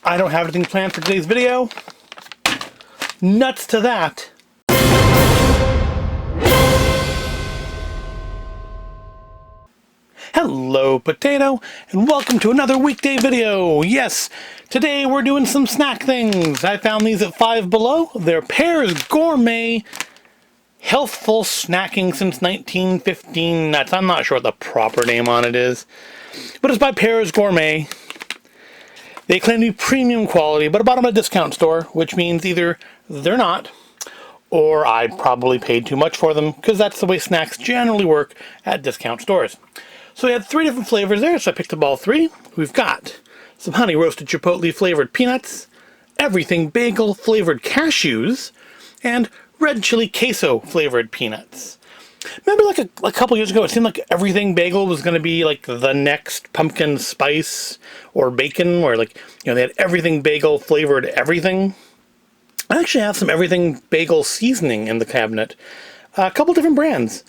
I don't have anything planned for today's video. Nuts to that. Hello, potato, and welcome to another weekday video. Yes, today we're doing some snack things. I found these at Five Below. They're Pear's Gourmet Healthful Snacking since 1915 Nuts. I'm not sure what the proper name on it is, but it's by Pear's Gourmet. They claim to be premium quality, but I bought them at a discount store, which means either they're not, or I probably paid too much for them, because that's the way snacks generally work at discount stores. So we had 3 different flavors there, so I picked up all 3. We've got some honey roasted chipotle flavored peanuts, everything bagel flavored cashews, and red chili queso flavored peanuts. Remember, like a couple years ago, it seemed like everything bagel was going to be like the next pumpkin spice or bacon, or like, you know, they had everything bagel flavored everything. I actually have some everything bagel seasoning in the cabinet, a couple different brands,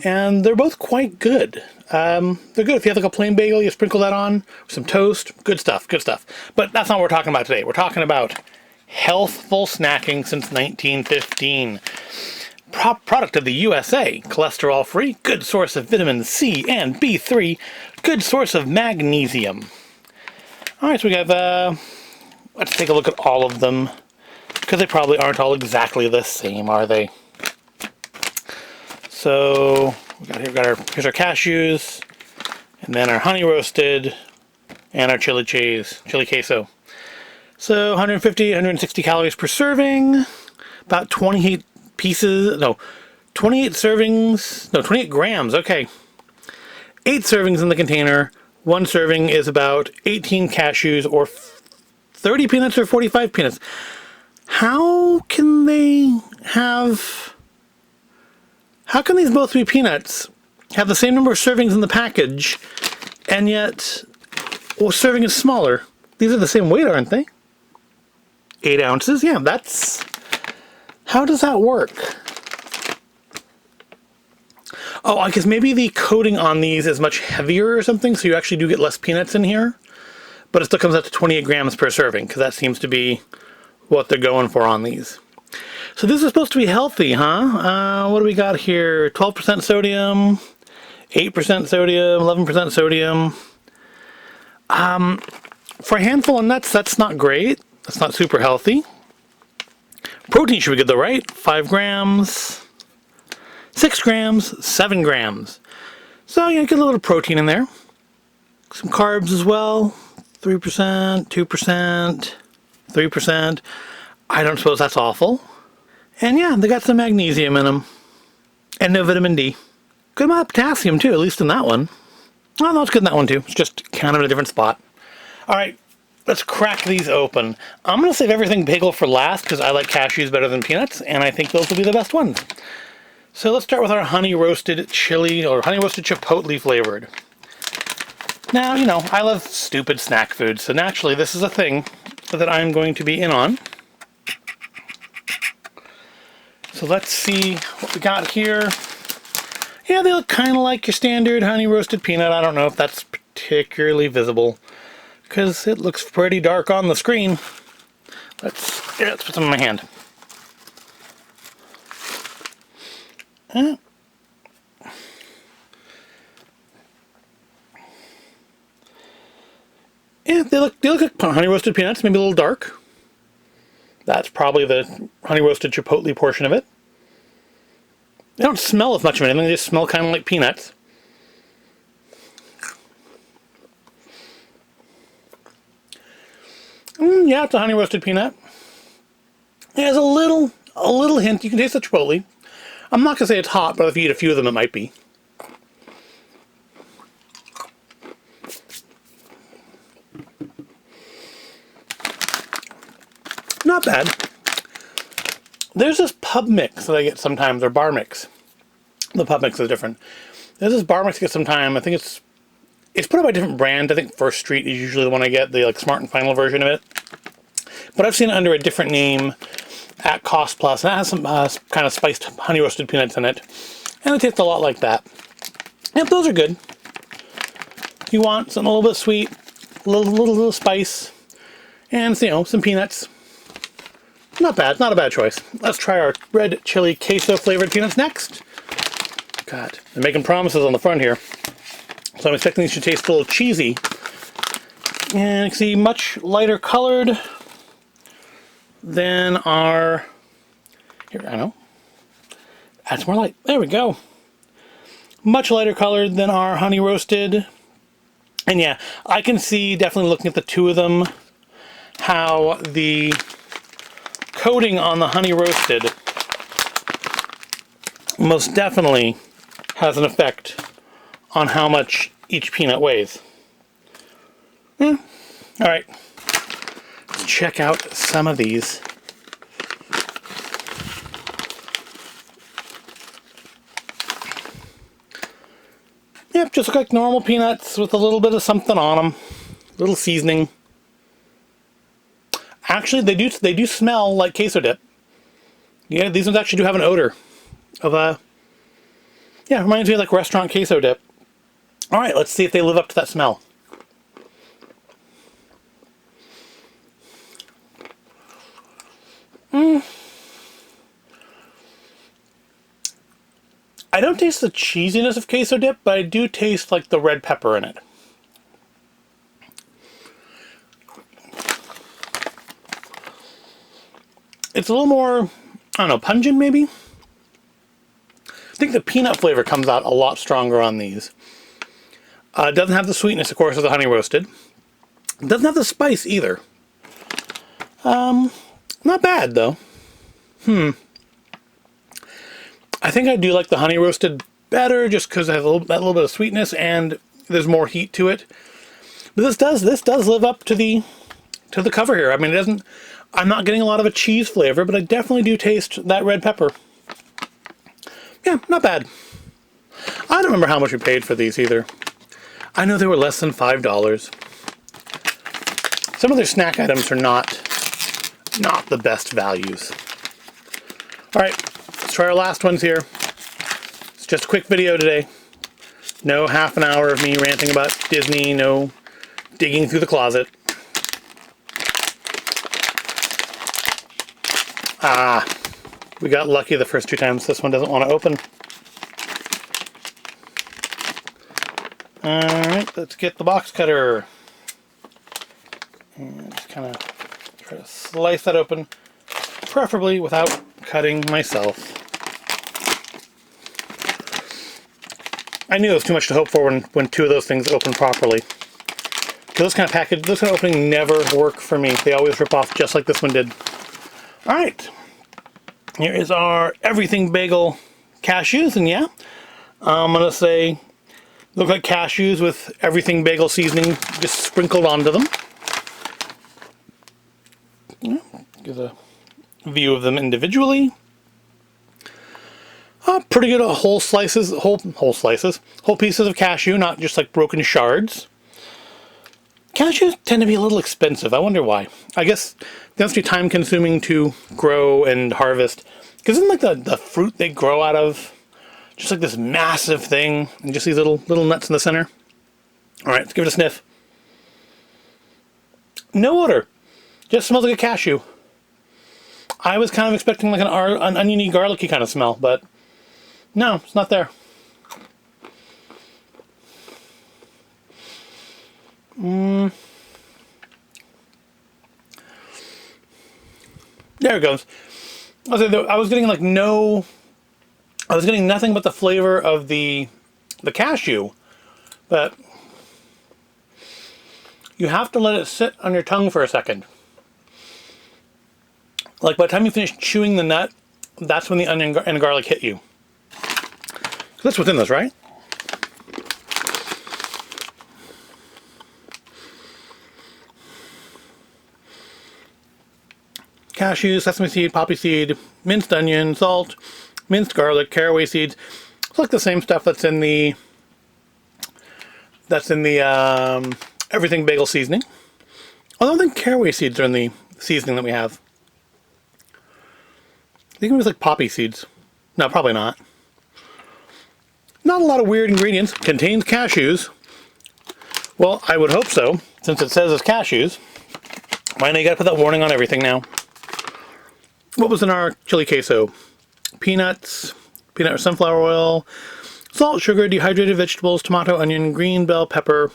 and they're both quite good. They're good. If you have like a plain bagel, you sprinkle that on, some toast, good stuff, good stuff. But that's not what we're talking about today. We're talking about healthful snacking since 1915. Product of the USA, cholesterol-free, good source of vitamin C and B3, good source of magnesium. Alright, so we have, let's take a look at all of them, because they probably aren't all exactly the same, are they? So, here's our cashews, and then our honey roasted, and our chili queso. So, 150, 160 calories per serving, about 28 grams, okay. 8 servings in the container. 1 serving is about 18 cashews, or 30 peanuts, or 45 peanuts. How can these both be peanuts, have the same number of servings in the package, and yet, well, serving is smaller? These are the same weight, aren't they? 8 ounces, yeah, that's... How does that work? Oh, I guess maybe the coating on these is much heavier or something, so you actually do get less peanuts in here. But it still comes out to 28 grams per serving, because that seems to be what they're going for on these. So this is supposed to be healthy, huh? What do we got here? 12% sodium, 8% sodium, 11% sodium. For a handful of nuts, that's not great. That's not super healthy. Protein should be good though, right? 5 grams, 6 grams, 7 grams. So, you know, get a little protein in there. Some carbs as well. 3%, 2%, 3%. I don't suppose that's awful. And yeah, they got some magnesium in them. And no vitamin D. Good amount of potassium too, at least in that one. Oh, no, it's good in that one too. It's just kind of in a different spot. Alright. Let's crack these open. I'm going to save everything bagel for last because I like cashews better than peanuts, and I think those will be the best ones. So let's start with our honey roasted chili, or honey roasted chipotle flavored. Now, you know, I love stupid snack food, so naturally this is a thing that I'm going to be in on. So let's see what we got here. Yeah, they look kind of like your standard honey roasted peanut. I don't know if that's particularly visible, because it looks pretty dark on the screen. Let's put some in my hand. Yeah, they look like honey roasted peanuts, maybe a little dark. That's probably the honey roasted chipotle portion of it. They don't smell as much of anything, they just smell kind of like peanuts. Yeah, it's a honey roasted peanut. It has a little hint. You can taste the chipotle. I'm not gonna say it's hot, but if you eat a few of them, it might be. Not bad. There's this pub mix that I get sometimes, or bar mix. The pub mix is different. There's this bar mix I get sometimes. I think it's put up by a different brand. I think First Street is usually the one I get, the like Smart and Final version of it. But I've seen it under a different name at Cost Plus, and it has some kind of spiced honey roasted peanuts in it, and it tastes a lot like that. Yep, those are good. If you want something a little bit sweet, a little spice, And, you know, some peanuts. Not bad, not a bad choice. Let's try our red chili queso flavored peanuts next. God, they're making promises on the front here. So I'm expecting these to taste a little cheesy. And you can see much lighter colored than our... Here, I know. Add some more light. There we go. Much lighter colored than our honey roasted. And yeah, I can see, definitely looking at the two of them, how the coating on the honey roasted most definitely has an effect on how much each peanut weighs. Alright, let's check out some of these. Yep, just look like normal peanuts with a little bit of something on them. A little seasoning. Actually, they do smell like queso dip. Yeah, these ones actually do have an odor of a... Yeah, reminds me of like restaurant queso dip. Alright, let's see if they live up to that smell. I don't taste the cheesiness of queso dip, but I do taste like the red pepper in it. It's a little more, I don't know, pungent maybe? I think the peanut flavor comes out a lot stronger on these. It doesn't have the sweetness, of course, of the honey roasted. It doesn't have the spice either. Not bad, though. I think I do like the honey roasted better just because it has that little bit of sweetness and there's more heat to it. But this does live up to the cover here. I mean, it doesn't... I'm not getting a lot of a cheese flavor, but I definitely do taste that red pepper. Yeah, not bad. I don't remember how much we paid for these either. I know they were less than $5. Some of their snack items are not the best values. Alright, let's try our last ones here. It's just a quick video today. No half an hour of me ranting about Disney, no digging through the closet. We got lucky the first two times. This one doesn't want to open. Alright, let's get the box cutter. And just kind of try to slice that open, preferably without cutting myself. I knew it was too much to hope for when two of those things open properly. Those kind of opening never work for me. They always rip off just like this one did. Alright. Here is our Everything Bagel Cashews, and yeah, I'm going to say look like cashews with Everything Bagel seasoning just sprinkled onto them. Yeah, give a view of them individually. Pretty good whole pieces of cashew, not just like broken shards. Cashews tend to be a little expensive. I wonder why. I guess they must be time consuming to grow and harvest. Because isn't like the fruit they grow out of just like this massive thing and just these little nuts in the center? Alright, let's give it a sniff. No odor. Just smells like a cashew. I was kind of expecting like an oniony, garlicky kind of smell, but no, it's not there. There it goes. I was getting like I was getting nothing but the flavor of the cashew, but you have to let it sit on your tongue for a second. Like by the time you finish chewing the nut, that's when the onion and the garlic hit you. So that's what's in this, right? Cashews, sesame seed, poppy seed, minced onion, salt, minced garlic, caraway seeds. It's like the same stuff that's in the Everything Bagel seasoning. Although I don't think caraway seeds are in the seasoning that we have. I think it was like poppy seeds. No, probably not. Not a lot of weird ingredients. Contains cashews. Well, I would hope so, since it says it's cashews. I know you gotta put that warning on everything now. What was in our chili queso? Peanuts, peanut or sunflower oil, salt, sugar, dehydrated vegetables, tomato, onion, green bell pepper,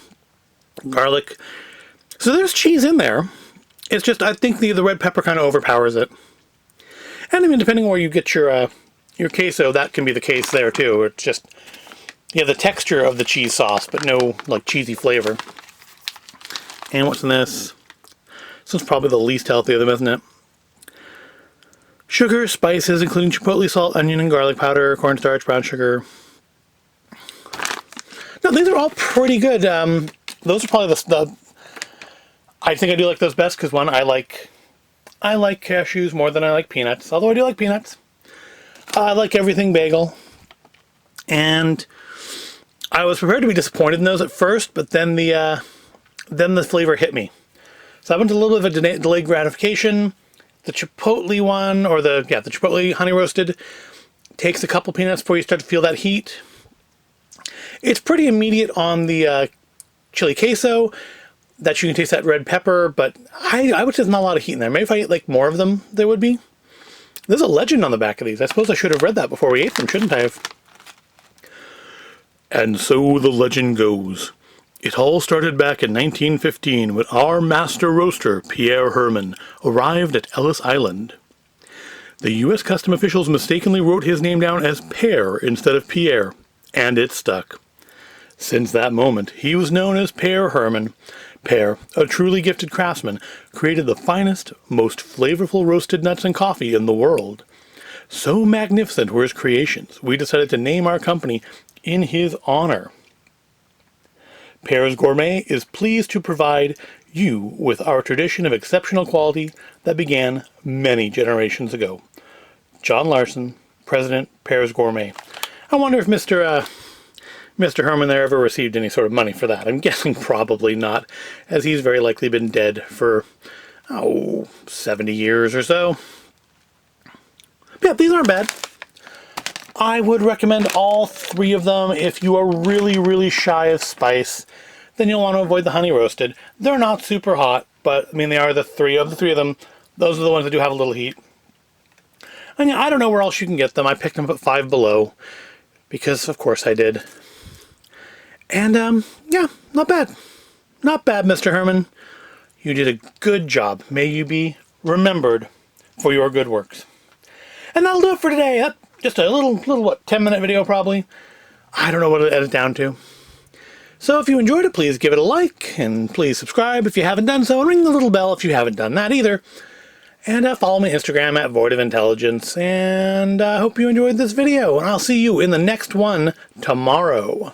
garlic. So there's cheese in there. It's just, I think the red pepper kind of overpowers it. And I mean, depending on where you get your queso, that can be the case there too. It's just, you have the texture of the cheese sauce, but no like cheesy flavor. And what's in this? This is probably the least healthy of them, isn't it? Sugar, spices, including chipotle salt, onion and garlic powder, cornstarch, brown sugar. No, these are all pretty good. Those are probably the I think I do like those best because one, I like cashews more than I like peanuts. Although I do like peanuts. I like Everything Bagel. And I was prepared to be disappointed in those at first, but then the flavor hit me. So I went to a little bit of a delayed gratification. The Chipotle one, or the Chipotle honey roasted, takes a couple peanuts before you start to feel that heat. It's pretty immediate on the Chili Queso, that you can taste that red pepper, but I would say there's not a lot of heat in there. Maybe if I ate like more of them, there would be. There's a legend on the back of these. I suppose I should have read that before we ate them, shouldn't I have? And so the legend goes. It all started back in 1915 when our master roaster, Pear Herman, arrived at Ellis Island. The U.S. custom officials mistakenly wrote his name down as Pear instead of Pierre, and it stuck. Since that moment, he was known as Pear Herman. Pear, a truly gifted craftsman, created the finest, most flavorful roasted nuts and coffee in the world. So magnificent were his creations, we decided to name our company in his honor. Pear's Gourmet is pleased to provide you with our tradition of exceptional quality that began many generations ago. John Larson, President, Pear's Gourmet. I wonder if Mr. Herman there ever received any sort of money for that. I'm guessing probably not, as he's very likely been dead for, 70 years or so. But yeah, these aren't bad. I would recommend all three of them. If you are really, really shy of spice, then you'll want to avoid the honey roasted. They're not super hot, but I mean, they are the three of them. Those are the ones that do have a little heat. And yeah, I don't know where else you can get them. I picked them up at Five Below because, of course, I did. And yeah, not bad. Not bad, Mr. Herman. You did a good job. May you be remembered for your good works. And that'll do it for today. Just a little what, 10-minute video probably. I don't know what to edit down to. So if you enjoyed it, please give it a like, and please subscribe if you haven't done so, and ring the little bell if you haven't done that either. And follow me on Instagram at Void of Intelligence. And I hope you enjoyed this video, and I'll see you in the next one tomorrow.